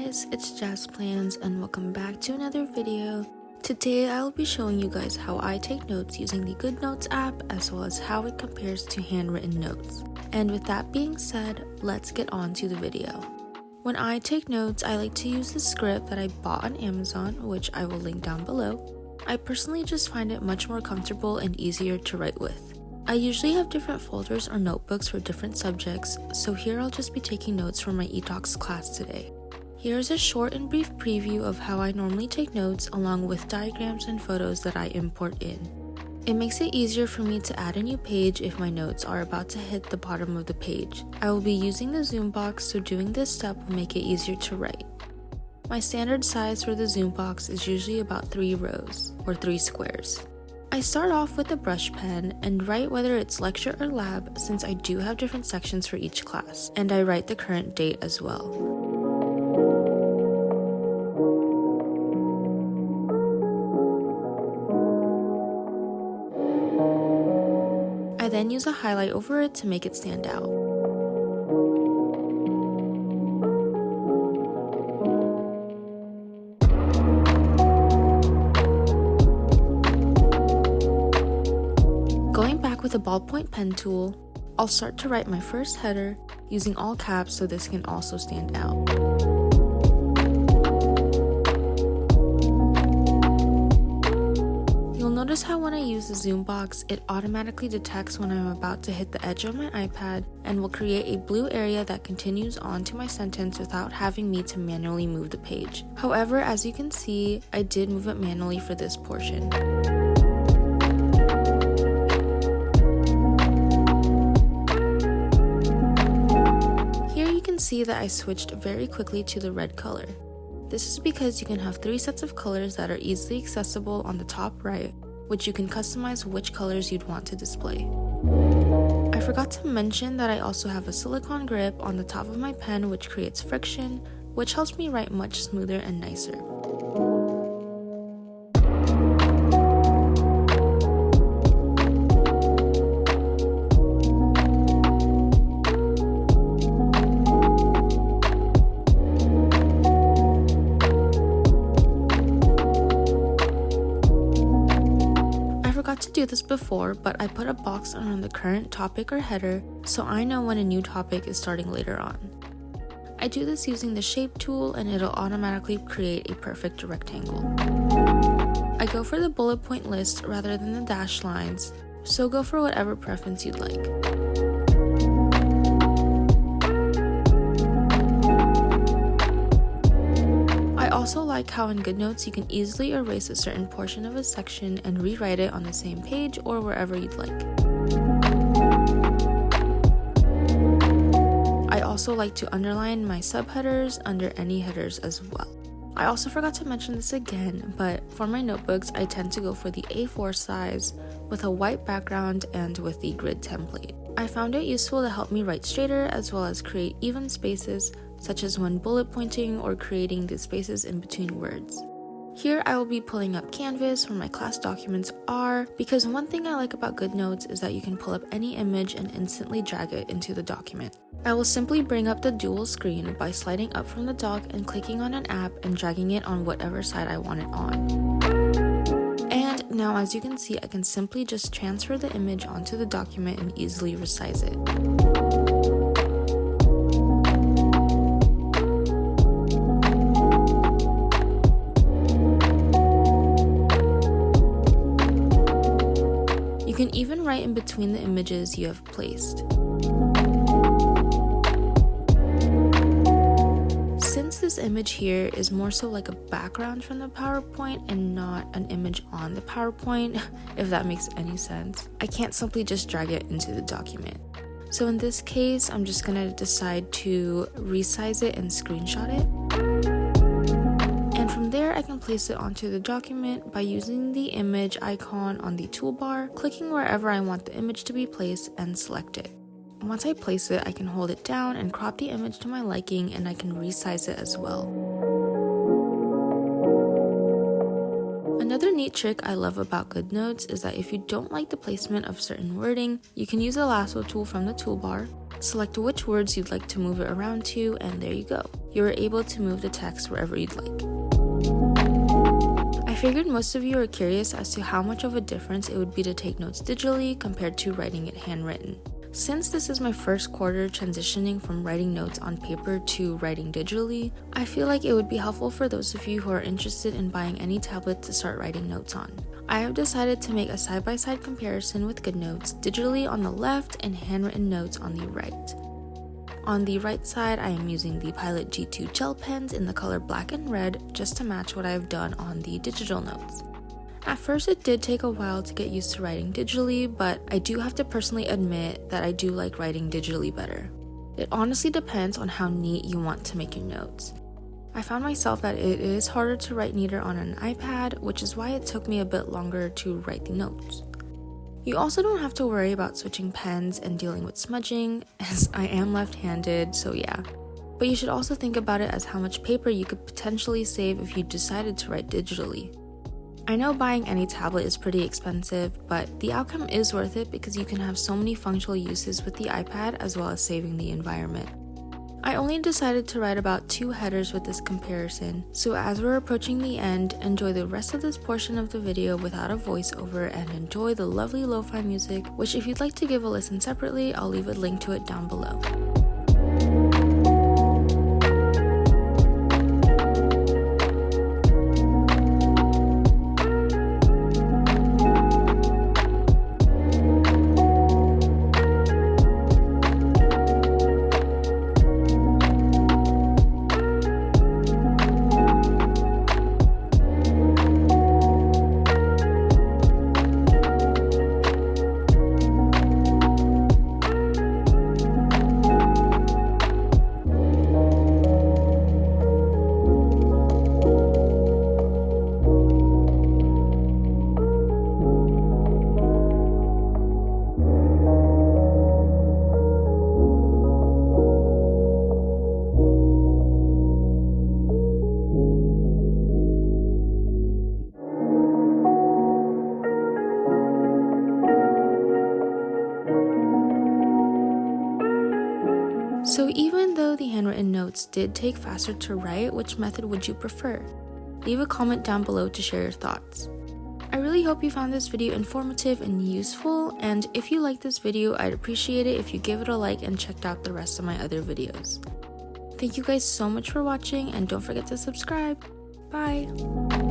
guys, it's Jazz Plans and welcome back to another video. Today I'll be showing you guys how I take notes using the GoodNotes app as well as how it compares to handwritten notes. And with that being said, let's get on to the video. When I take notes, I like to use the script that I bought on Amazon, which I will link down below. I personally just find it much more comfortable and easier to write with. I usually have different folders or notebooks for different subjects, so here I'll just be taking notes for my eTalks class today. Here's a short and brief preview of how I normally take notes along with diagrams and photos that I import in. It makes it easier for me to add a new page if my notes are about to hit the bottom of the page. I will be using the zoom box, so doing this step will make it easier to write. My standard size for the zoom box is usually about 3 rows, or 3 squares. I start off with a brush pen and write whether it's lecture or lab, since I do have different sections for each class, and I write the current date as well. I then use a highlight over it to make it stand out. Going back with a ballpoint pen tool, I'll start to write my first header using all caps so this can also stand out. You'll notice how when I use the zoom box, it automatically detects when I'm about to hit the edge of my iPad and will create a blue area that continues on to my sentence without having me to manually move the page. However, as you can see, I did move it manually for this portion. See that I switched very quickly to the red color. This is because you can have 3 sets of colors that are easily accessible on the top right, which you can customize which colors you'd want to display. I forgot to mention that I also have a silicone grip on the top of my pen which creates friction, which helps me write much smoother and nicer. To do this before, but I put a box around the current topic or header so I know when a new topic is starting later on. I do this using the shape tool and it'll automatically create a perfect rectangle. I go for the bullet point list rather than the dashed lines, so go for whatever preference you'd like. I also like how in GoodNotes you can easily erase a certain portion of a section and rewrite it on the same page or wherever you'd like. I also like to underline my subheaders under any headers as well. I also forgot to mention this again, but for my notebooks I tend to go for the A4 size with a white background and with the grid template. I found it useful to help me write straighter as well as create even spaces, such as when bullet pointing or creating the spaces in between words. Here I will be pulling up Canvas where my class documents are, because one thing I like about GoodNotes is that you can pull up any image and instantly drag it into the document. I will simply bring up the dual screen by sliding up from the dock and clicking on an app and dragging it on whatever side I want it on. And now as you can see, I can simply just transfer the image onto the document and easily resize it. You can even write in between the images you have placed. Since this image here is more so like a background from the PowerPoint and not an image on the PowerPoint, if that makes any sense, I can't simply just drag it into the document. So in this case, I'm just gonna decide to resize it and screenshot it. And from there, I can place it onto the document by using the image icon on the toolbar, clicking wherever I want the image to be placed and select it. Once I place it, I can hold it down and crop the image to my liking, and I can resize it as well. Another neat trick I love about GoodNotes is that if you don't like the placement of certain wording, you can use the lasso tool from the toolbar, select which words you'd like to move it around to, and there you go. You are able to move the text wherever you'd like. I figured most of you are curious as to how much of a difference it would be to take notes digitally compared to writing it handwritten. Since this is my first quarter transitioning from writing notes on paper to writing digitally, I feel like it would be helpful for those of you who are interested in buying any tablet to start writing notes on. I have decided to make a side-by-side comparison with GoodNotes digitally on the left and handwritten notes on the right. On the right side, I am using the Pilot G2 gel pens in the color black and red just to match what I have done on the digital notes. At first, it did take a while to get used to writing digitally, but I do have to personally admit that I do like writing digitally better. It honestly depends on how neat you want to make your notes. I found myself that it is harder to write neater on an iPad, which is why it took me a bit longer to write the notes. You also don't have to worry about switching pens and dealing with smudging, as I am left-handed, so yeah. But you should also think about it as how much paper you could potentially save if you decided to write digitally. I know buying any tablet is pretty expensive, but the outcome is worth it because you can have so many functional uses with the iPad as well as saving the environment. I only decided to write about 2 headers with this comparison, so as we're approaching the end, enjoy the rest of this portion of the video without a voiceover and enjoy the lovely lo-fi music, which if you'd like to give a listen separately, I'll leave a link to it down below. So even though the handwritten notes did take faster to write, which method would you prefer? Leave a comment down below to share your thoughts. I really hope you found this video informative and useful, and if you liked this video, I'd appreciate it if you give it a like and checked out the rest of my other videos. Thank you guys so much for watching, and don't forget to subscribe. Bye!